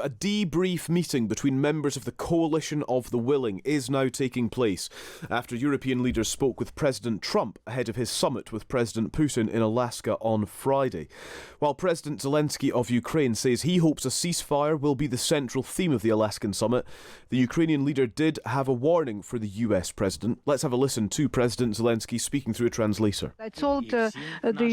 a debrief meeting between members of the Coalition of the Willing is now taking place after European leaders spoke with President Trump ahead of his summit with President Putin in Alaska on Friday. While President Zelensky of Ukraine says he hopes a ceasefire will be the central theme of the Alaskan summit, the Ukrainian leader did have a warning for the US president. Let's have a listen to President Zelensky speaking through a translator. I told the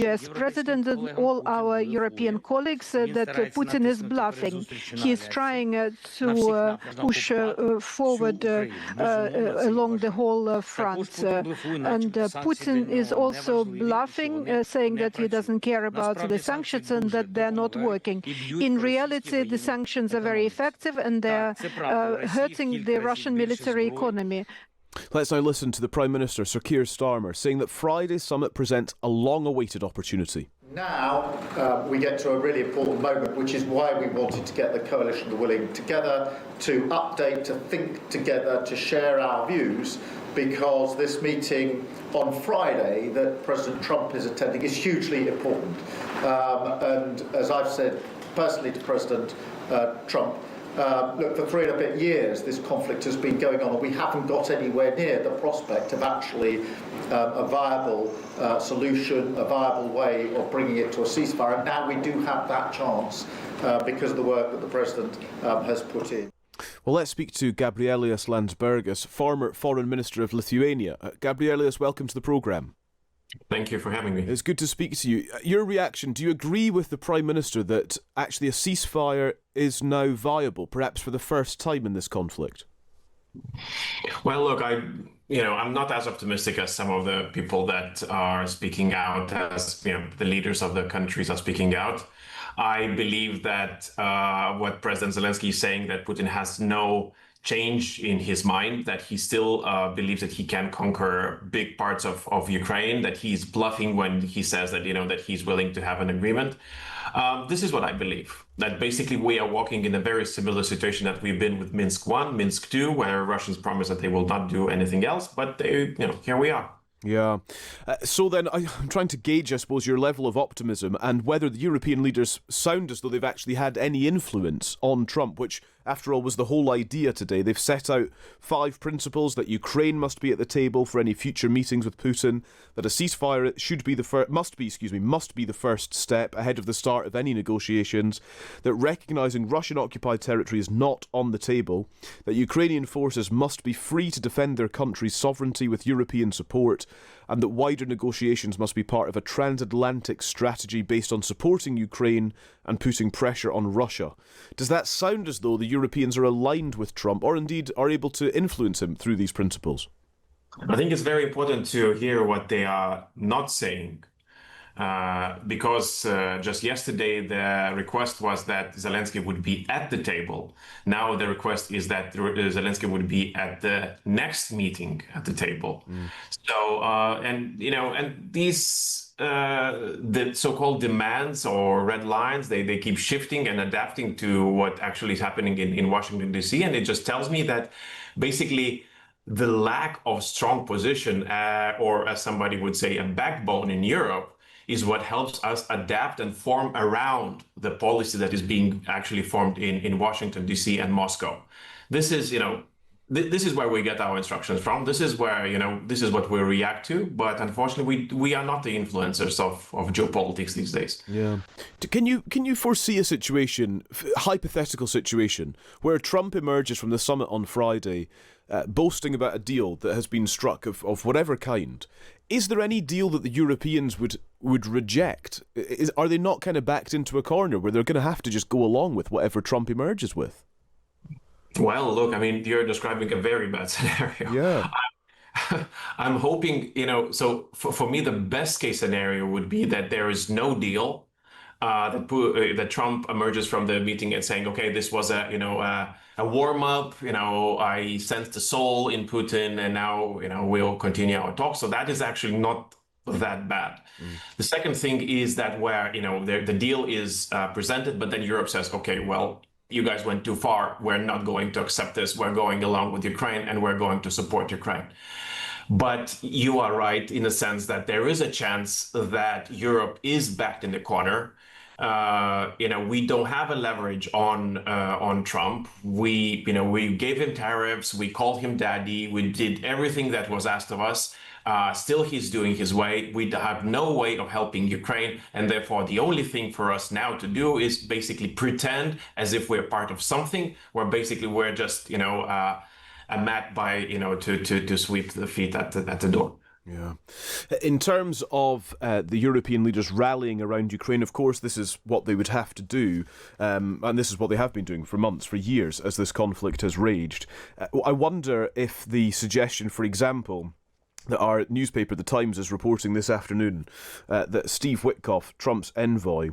US president and all our European colleagues that Putin is bluffing. He is trying to push forward along the whole front. And Putin is also bluffing, saying that he doesn't care about the sanctions and that they're not working. In reality, the sanctions are very effective and they're hurting the Russian military economy. Let's now listen to the Prime Minister, Sir Keir Starmer, saying that Friday's summit presents a long-awaited opportunity. Now we get to a really important moment, which is why we wanted to get the Coalition of the Willing together, to update, to think together, to share our views, because this meeting on Friday that President Trump is attending is hugely important. And as I've said personally to President Trump, look, for 3 and a bit years this conflict has been going on and we haven't got anywhere near the prospect of actually a viable solution, a viable way of bringing it to a ceasefire. And now we do have that chance because of the work that the President has put in. Well, let's speak to Gabrielius Landsbergis, former Foreign Minister of Lithuania. Gabrielius, welcome to the programme. Thank you for having me. It's good to speak to you. Your reaction, do you agree with the Prime Minister that actually a ceasefire is now viable, perhaps for the first time in this conflict? Well, look, I'm not as optimistic as some of the people that are speaking out, as the leaders of the countries are speaking out. I believe that what President Zelensky is saying, that Putin has no change in his mind, that he still believes that he can conquer big parts of Ukraine, that he's bluffing when he says that, that he's willing to have an agreement. This is what I believe, that basically we are walking in a very similar situation that we've been with Minsk 1, Minsk 2, where Russians promise that they will not do anything else, but they, here we are. Yeah. So then I'm trying to gauge, I suppose, your level of optimism and whether the European leaders sound as though they've actually had any influence on Trump, which, after all, was the whole idea today. They've set out 5 principles: that Ukraine must be at the table for any future meetings with Putin, that a ceasefire must be the first step ahead of the start of any negotiations, that recognising Russian-occupied territory is not on the table, that Ukrainian forces must be free to defend their country's sovereignty with European support, and that wider negotiations must be part of a transatlantic strategy based on supporting Ukraine and putting pressure on Russia. Does that sound as though the Europeans are aligned with Trump, or indeed are able to influence him through these principles? I think it's very important to hear what they are not saying, because just yesterday the request was that Zelensky would be at the table. Now the request is that Zelensky would be at the next meeting at the table. So and these the so-called demands or red lines, they keep shifting and adapting to what actually is happening in Washington DC, and it just tells me that basically the lack of strong position, or as somebody would say, a backbone in Europe, is what helps us adapt and form around the policy that is being actually formed in Washington, D.C. and Moscow. This is, this is where we get our instructions from. This is where, this is what we react to. But unfortunately, we are not the influencers of geopolitics these days. Yeah. Can you foresee a situation, hypothetical situation, where Trump emerges from the summit on Friday boasting about a deal that has been struck of whatever kind? Is there any deal that the Europeans would reject? Are they not kind of backed into a corner where they're going to have to just go along with whatever Trump emerges with? Well, look, I mean, you're describing a very bad scenario. Yeah. I'm hoping, so for me, the best case scenario would be that there is no deal, that Trump emerges from the meeting and saying, okay, this was a warm up, I sensed the soul in Putin and now, we'll continue our talk. So that is actually not that bad. The second thing is that where, the deal is presented, but then Europe says, okay, well, you guys went too far. We're not going to accept this. We're going along with Ukraine and we're going to support Ukraine. But you are right in the sense that there is a chance that Europe is backed in the corner We don't have a leverage on Trump. We gave him tariffs. We called him daddy. We did everything that was asked of us. Still, he's doing his way. We have no way of helping Ukraine, and therefore, the only thing for us now to do is basically pretend as if we're part of something, where basically we're just, a mat by, to sweep the feet at the door. Yeah. In terms of the European leaders rallying around Ukraine, of course, this is what they would have to do, and this is what they have been doing for months, for years, as this conflict has raged. I wonder if the suggestion, for example, that our newspaper, The Times, is reporting this afternoon, that Steve Witkoff, Trump's envoy,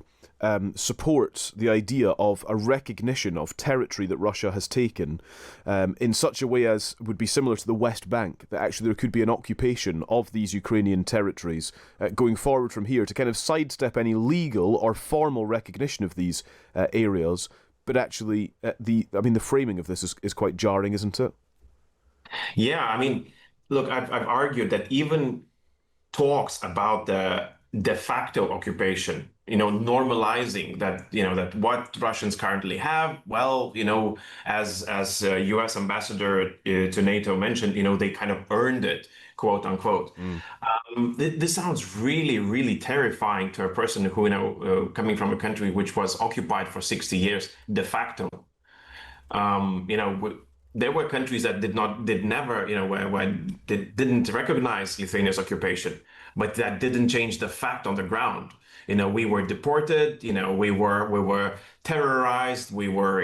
supports the idea of a recognition of territory that Russia has taken in such a way as would be similar to the West Bank, that actually there could be an occupation of these Ukrainian territories going forward from here to kind of sidestep any legal or formal recognition of these areas. But actually, the framing of this is quite jarring, isn't it? Yeah, look, I've argued that even talks about the de facto occupation, normalizing that what Russians currently have, well, as U.S. ambassador to NATO mentioned, they kind of earned it, quote unquote. This sounds really, really terrifying to a person who, coming from a country which was occupied for 60 years de facto. There were countries that didn't recognize Lithuania's occupation, but that didn't change the fact on the ground. We were deported, we were terrorized, we were,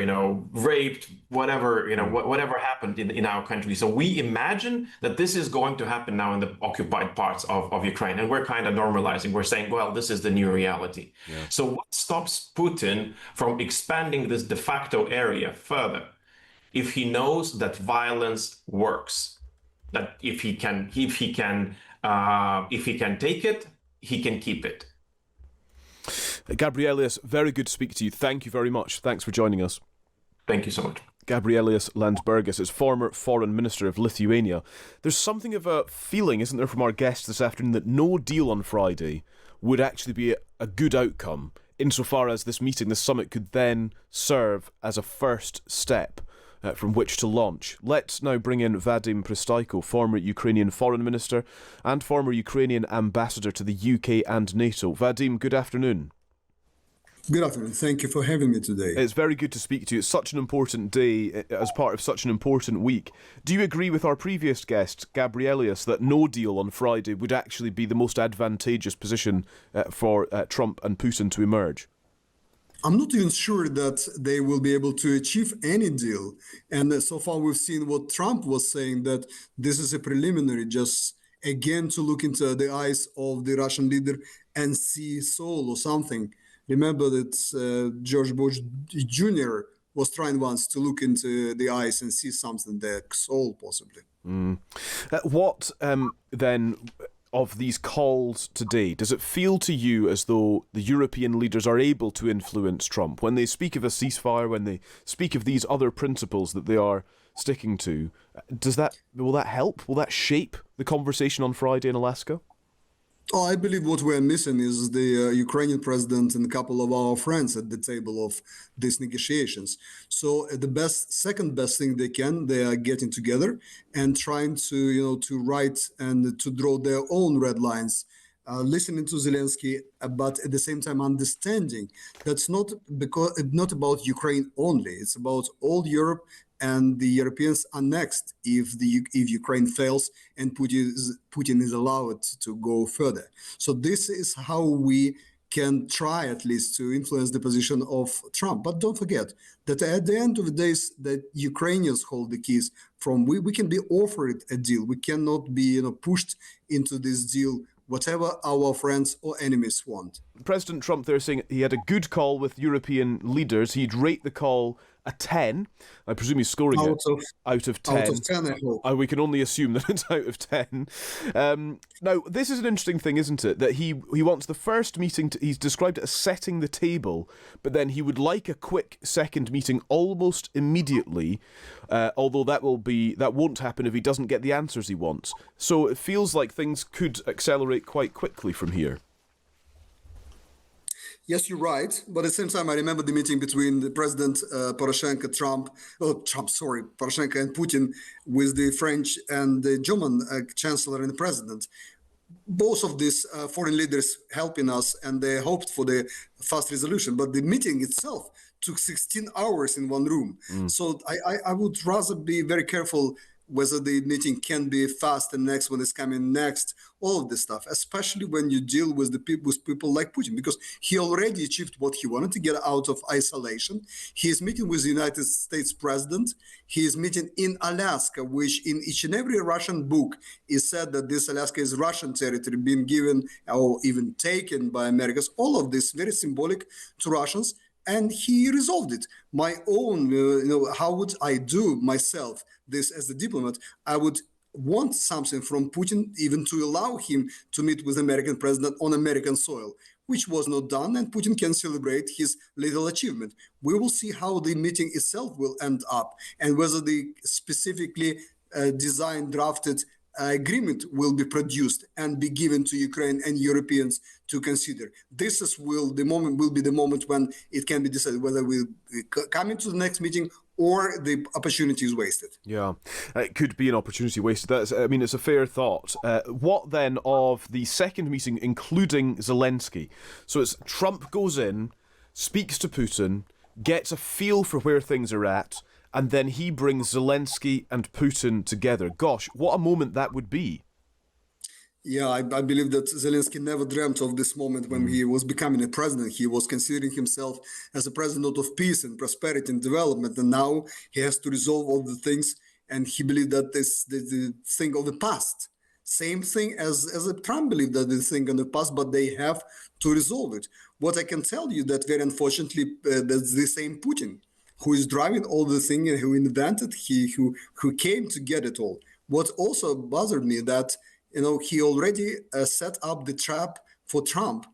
raped, whatever happened in our country. So we imagine that this is going to happen now in the occupied parts of Ukraine. And we're kind of normalizing. We're saying, well, this is the new reality. Yeah. So what stops Putin from expanding this de facto area further? If he knows that violence works, that if he can take it, he can keep it. Gabrielius, very good to speak to you. Thank you very much. Thanks for joining us. Thank you so much. Gabrielius Landsbergis is former foreign minister of Lithuania. There's something of a feeling, isn't there, from our guests this afternoon, that no deal on Friday would actually be a good outcome, insofar as this meeting, this summit, could then serve as a first step from which to launch. Let's now bring in Vadim Prystaiko, former Ukrainian foreign minister and former Ukrainian ambassador to the UK and NATO. Vadim, good afternoon. Good afternoon. Thank you for having me today. It's very good to speak to you. It's such an important day as part of such an important week. Do you agree with our previous guest, Gabrielius, that no deal on Friday would actually be the most advantageous position for Trump and Putin to emerge? I'm not even sure that they will be able to achieve any deal. And so far we've seen what Trump was saying, that this is a preliminary, just again to look into the eyes of the Russian leader and see soul or something. Remember that George Bush Jr. was trying once to look into the eyes and see something there, soul possibly. What then of these calls today, does it feel to you as though the European leaders are able to influence Trump? When they speak of a ceasefire, when they speak of these other principles that they are sticking to, will that help? Will that shape the conversation on Friday in Alaska? I believe what we're missing is the Ukrainian president and a couple of our friends at the table of these negotiations. So the second best thing they are getting together and trying to write and to draw their own red lines, listening to Zelensky, but at the same time understanding that's not about Ukraine only. It's about all Europe, and the Europeans are next if Ukraine fails and Putin is allowed to go further. So this is how we can try at least to influence the position of Trump. But don't forget that at the end of the day, that Ukrainians hold the keys. We can be offered a deal. We cannot be pushed into this deal, whatever our friends or enemies want. President Trump there saying he had a good call with European leaders. He'd rate the call a 10. I presume he's scoring it out of 10. Out of 10, I hope. We can only assume that it's out of 10. Now, this is an interesting thing, isn't it? That he wants the first meeting, he's described it as setting the table, but then he would like a quick second meeting almost immediately, although that won't happen if he doesn't get the answers he wants. So it feels like things could accelerate quite quickly from here. Yes, you're right. But at the same time, I remember the meeting between the President Poroshenko and Putin with the French and the German Chancellor and the President. Both of these foreign leaders helping us, and they hoped for the fast resolution. But the meeting itself took 16 hours in one room. So I would rather be very careful whether the meeting can be fast and next one is coming next, all of this stuff, especially when you deal with people like Putin, because he already achieved what he wanted to get out of isolation. He is meeting with the United States president. He is meeting in Alaska, which in each and every Russian book is said that this Alaska is Russian territory being given or even taken by Americans. All of this very symbolic to Russians. And he resolved it. My own, how would I do myself this as a diplomat? I would want something from Putin, even to allow him to meet with American president on American soil, which was not done, and Putin can celebrate his little achievement. We will see how the meeting itself will end up, and whether the specifically designed, drafted agreement will be produced and be given to Ukraine and Europeans to consider. This will be the moment when it can be decided whether we'll come into the next meeting or the opportunity is wasted. Yeah, it could be an opportunity wasted. It's a fair thought. What then of the second meeting, including Zelensky? So it's Trump goes in, speaks to Putin, gets a feel for where things are at, and then he brings Zelensky and Putin together. Gosh, what a moment that would be. Yeah, I believe that Zelensky never dreamt of this moment when he was becoming a president. He was considering himself as a president of peace and prosperity and development, and now he has to resolve all the things, and he believed that this the thing of the past. Same thing as Trump believed that the thing of the past, but they have to resolve it. What I can tell you that very unfortunately, that's the same Putin who is driving all the thing and who invented, who came to get it all. What also bothered me that he already set up the trap for Trump,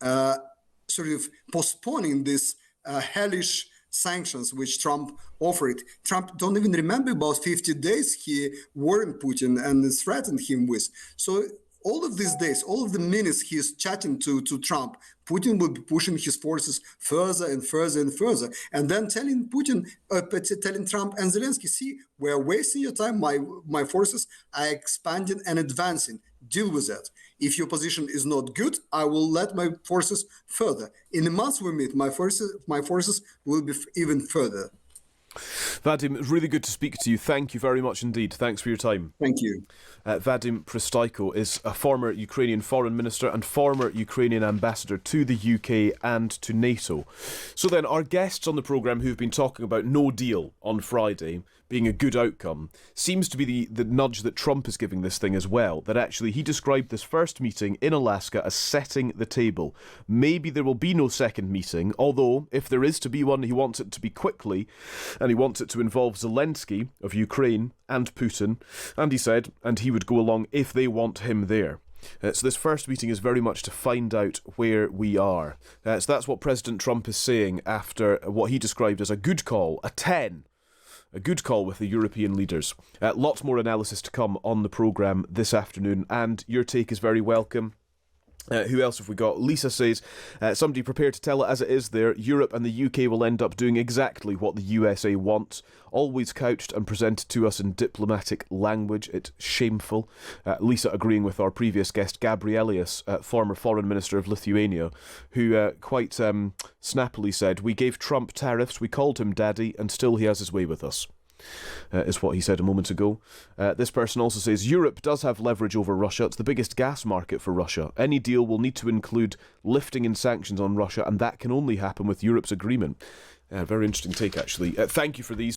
sort of postponing this hellish sanctions which Trump offered. Trump don't even remember about 50 days he warned Putin and threatened him with. So all of these days, all of the minutes he's chatting to Trump, Putin will be pushing his forces further and further and further, and then telling Trump and Zelensky, see, we're wasting your time. My forces are expanding and advancing. Deal with that. If your position is not good, I will let my forces further. In the months we meet, my forces will be even further. Vadim, really good to speak to you. Thank you very much indeed. Thanks for your time. Thank you. Vadim Prystaiko is a former Ukrainian foreign minister and former Ukrainian ambassador to the UK and to NATO. So then, our guests on the programme who've been talking about no deal on Friday being a good outcome seems to be the nudge that Trump is giving this thing as well, that actually he described this first meeting in Alaska as setting the table. Maybe there will be no second meeting, although if there is to be one, he wants it to be quickly, and he wants it to involve Zelensky of Ukraine and Putin, and he said, and he would go along if they want him there. So this first meeting is very much to find out where we are. So that's what President Trump is saying after what he described as a good call, a 10. A good call with the European leaders. Lots more analysis to come on the programme this afternoon, and your take is very welcome. Who else have we got? Lisa says, somebody prepared to tell it as it is there. Europe and the UK will end up doing exactly what the USA wants. Always couched and presented to us in diplomatic language. It's shameful. Lisa agreeing with our previous guest, Gabrielius, former foreign minister of Lithuania, who quite snappily said, we gave Trump tariffs, we called him daddy, and still he has his way with us. Is what he said a moment ago. This person also says, Europe does have leverage over Russia. It's the biggest gas market for Russia. Any deal will need to include lifting in sanctions on Russia, and that can only happen with Europe's agreement. Very interesting take, actually. Thank you for these.